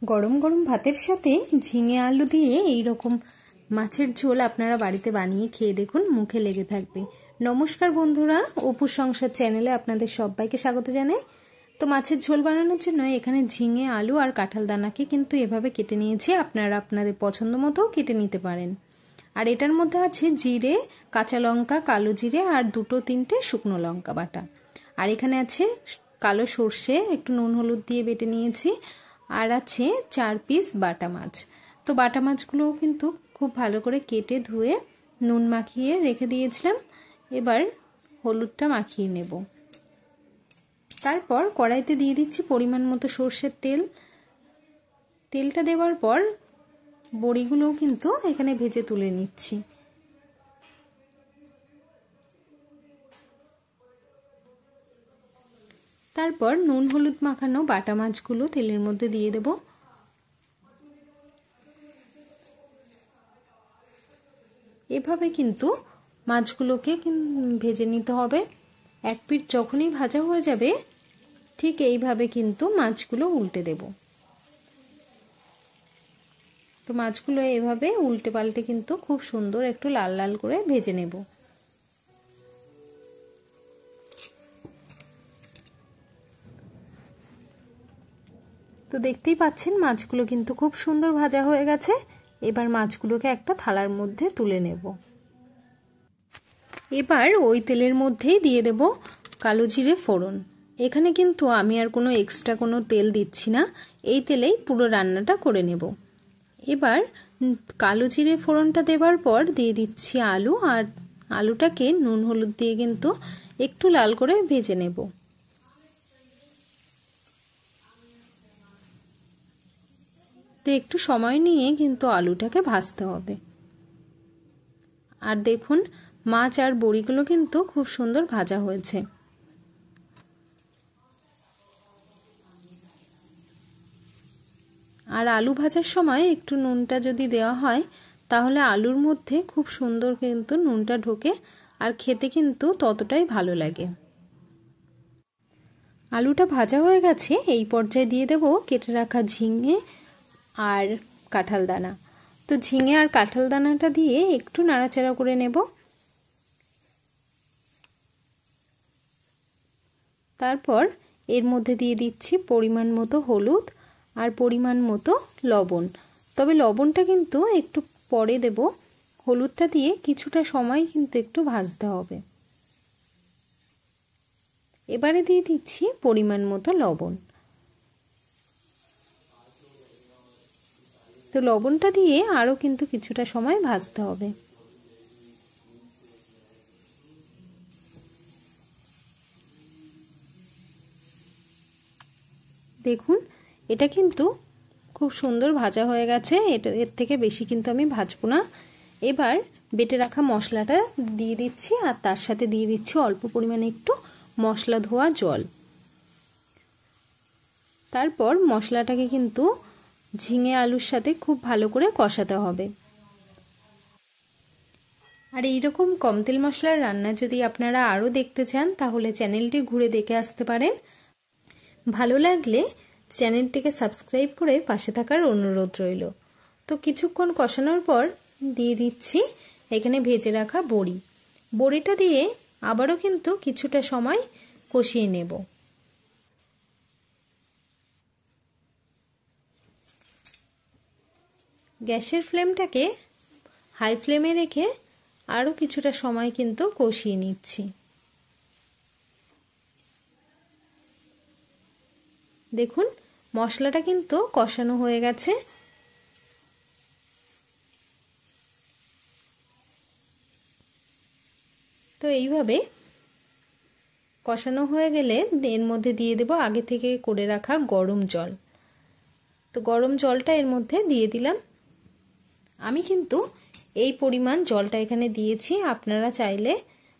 গরম গরম ভাতের সাথে ঝিঙে আলু দিয়ে এইরকম মাছের ঝোল আপনারা বাড়িতে বানিয়ে খেয়ে দেখুন, মুখে লেগে থাকবে। নমস্কার বন্ধুরা, অপুর সংসার চ্যানেলে আপনাদের সবাইকে স্বাগত জানাই। তো মাছের ঝোল বানানোর জন্য এখানে ঝিঙে আলু আর কাঁঠাল দানাকে কিন্তু এভাবে কেটে নিয়েছি। আপনারা আপনাদের পছন্দ মতো কেটে নিতে পারেন। আর এটার মধ্যে আছে জিরে, কাঁচা লঙ্কা, কালো জিরে আর 2-3টে শুকনো লঙ্কা বাটা। আর এখানে আছে কালো সর্ষে, একটু নুন হলুদ দিয়ে বেটে নিয়েছি। আর আছে 4 পিস বাটা মাছ। তো বাটা মাছগুলো কিন্তু খুব ভালো করে কেটে ধুয়ে নুন মাখিয়ে রেখে দিয়েছিলাম। এবার হলুদটা মাখিয়ে নেব। তারপর কড়াইতে দিয়ে দিচ্ছি পরিমাণ মতো সর্ষের তেল। তেলটা দেওয়ার পর বড়িগুলোও কিন্তু এখানে ভেজে তুলে নিচ্ছি। তারপর নুন হলুদ মাখানো বাটা মাছগুলো তেলের মধ্যে দিয়ে দেব। এভাবে কিন্তু মাছগুলোকে ভেজে নিতে হবে। এক পিঠ যখনই ভাজা হয়ে যাবে ঠিক এইভাবে কিন্তু মাছগুলো উল্টে দেব। তো মাছগুলো এভাবে উল্টে পাল্টে কিন্তু খুব সুন্দর একটু লাল লাল করে ভেজে নেব। তো দেখতেই পাচ্ছেন মাছগুলো কিন্তু খুব সুন্দর ভাজা হয়ে গেছে। এবার মাছগুলোকে একটা থালার মধ্যে তুলে নেব। এবার ওই তেলের মধ্যেই দিয়ে দেব কালো জিরে ফোড়ন। এখানে কিন্তু আমি আর কোনো এক্সট্রা কোনো তেল দিচ্ছি না, এই তেলেই পুরো রান্নাটা করে নেব। এবার কালো জিরে ফোড়নটা দেওয়ার পর দিয়ে দিচ্ছি আলু, আর আলুটাকে নুন হলুদ দিয়ে কিন্তু একটু লাল করে ভেজে নেব। তো একটু সময় নিয়ে কিন্তু আলুটাকে ভাজতে হবে। আর দেখুন মাছ আর বড়িগুলো কিন্তু খুব সুন্দর ভাজা হয়েছে। আর আলু ভাজার সময় একটু নুনটা যদি দেওয়া হয় তাহলে আলুর মধ্যে খুব সুন্দর কিন্তু নুনটা ঢোকে আর খেতে কিন্তু ততটাই ভালো লাগে। আলুটা ভাজা হয়ে গেছে। এই পর্যায়ে দিয়ে দেব কেটে রাখা ঝিঙে আর কাঁঠাল দানা। তো ঝিঙে আর কাঁঠাল দানাটা দিয়ে একটু নাড়াচাড়া করে নেব। তারপর এর মধ্যে দিয়ে দিচ্ছি পরিমাণ মতো হলুদ আর পরিমাণ মতো লবণ। তবে লবণটা কিন্তু একটু পরে দেব। হলুদটা দিয়ে কিছুটা সময় কিন্তু একটু ভাজতে হবে। এবারে দিয়ে দিচ্ছি পরিমাণ মতো লবণ। তো লবণটা দিয়ে আরও কিন্তু কিছুটা সময় ভাজতে হবে। দেখুন এটা কিন্তু খুব সুন্দর ভাজা হয়ে গেছে। এর থেকে বেশি কিন্তু আমি ভাজবো না। এবার বেটে রাখা মশলাটা দিয়ে দিচ্ছি আর তার সাথে দিয়ে দিচ্ছি অল্প পরিমাণে একটু মশলা ধোয়া জল। তারপর মশলাটাকে কিন্তু ঝিঙে আলুর সাথে খুব ভালো করে কষাতে হবে। আর এইরকম কম তেল মশলার রান্না যদি আপনারা আরও দেখতে চান তাহলে চ্যানেলটি ঘুরে দেখে আসতে পারেন। ভালো লাগলে চ্যানেলটিকে সাবস্ক্রাইব করে পাশে থাকার অনুরোধ রইল। তো কিছুক্ষণ কষানোর পর দিয়ে দিচ্ছি এখানে ভেজে রাখা বড়ি। বড়িটা দিয়ে আবারও কিন্তু কিছুটা সময় কষিয়ে নেব। গ্যাসের ফ্লেমটাকে হাই ফ্লেমে রেখে আরও কিছুটা সময় কিন্তু কষিয়ে নিচ্ছি। দেখুন মশলাটা কিন্তু কষানো হয়ে গেছে। তো এইভাবে কষানো হয়ে গেলে এর মধ্যে দিয়ে দেব আগে থেকে করে রাখা গরম জল। তো গরম জলটা এর মধ্যে দিয়ে দিলাম। আমি কিন্তু এই পরিমাণ জলটা এখানে দিয়েছি, আপনারা চাইলে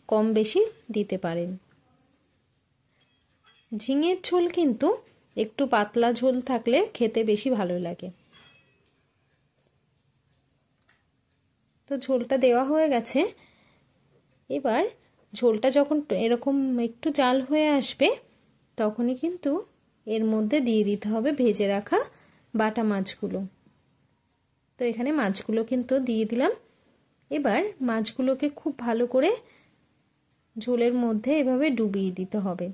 কম বেশি দিতে পারেন। ঝিঙের ঝোল কিন্তু একটু পাতলা ঝোল থাকলে খেতে বেশি ভালো লাগে। তো ঝোলটা দেওয়া হয়ে গেছে। এবার ঝোলটা যখন এরকম একটু জাল হয়ে আসবে তখনই কিন্তু এর মধ্যে দিয়ে দিতে হবে ভেজে রাখা বাটা মাছগুলো। তো এখানে মাছগুলো কিন্তু দিয়ে দিলাম। এবার মাছগুলোকে খুব ভালো করে ঝোলের মধ্যে এভাবে ডুবিয়ে দিতে হবে।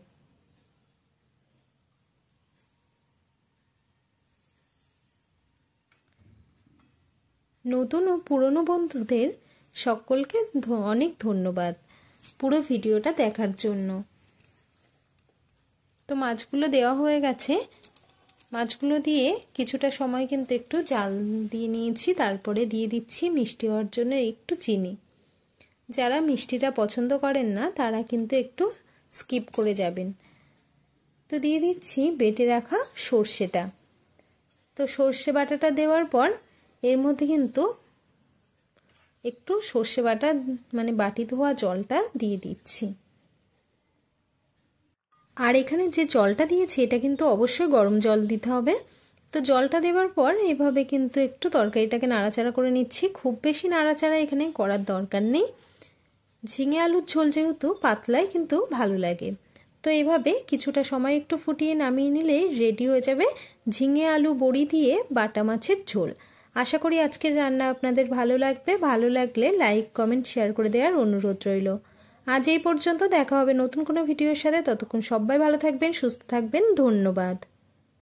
নতুন ও পুরনো বন্ধুদের সকলকে অনেক ধন্যবাদ পুরো ভিডিওটা দেখার জন্য। তো মাছগুলো দেওয়া হয়ে গেছে। মাছগুলো দিয়ে কিছুটা সময় কিন্তু একটু জাল দিয়ে নিয়েছি। তারপরে দিয়ে দিচ্ছি মিষ্টি হওয়ার জন্য একটু চিনি। যারা মিষ্টিটা পছন্দ করেন না তারা কিন্তু একটু স্কিপ করে যাবেন। তো দিয়ে দিচ্ছি বেটে রাখা সর্ষেটা। তো সর্ষে বাটাটা দেওয়ার পর এর মধ্যে কিন্তু একটু সর্ষে বাটা মানে বাটি ধোয়া জলটা দিয়ে দিচ্ছি। আর এখানে যে জলটা দিয়েছি এটা কিন্তু অবশ্যই গরম জল দিতে হবে। তো জলটা দেওয়ার পর এভাবে কিন্তু একটু তরকারিটাকে নাড়াচাড়া করে নিচ্ছি। খুব বেশি নাড়াচাড়া এখানে করার দরকার নেই। ঝিঙে আলুর ঝোল যেহেতু পাতলাই কিন্তু ভালো লাগে। তো এভাবে কিছুটা সময় একটু ফুটিয়ে নামিয়ে নিলে রেডি হয়ে যাবে ঝিঙে আলু বড়ি দিয়ে বাটা মাছের ঝোল। আশা করি আজকের রান্না আপনাদের ভালো লাগবে। ভালো লাগলে লাইক কমেন্ট শেয়ার করে দেওয়ার অনুরোধ রইল। আজ এই পর্যন্ত, দেখা হবে নতুন কোনো ভিডিওর সাথে। ততক্ষণ সবাই ভালো থাকবেন, সুস্থ থাকবেন। ধন্যবাদ।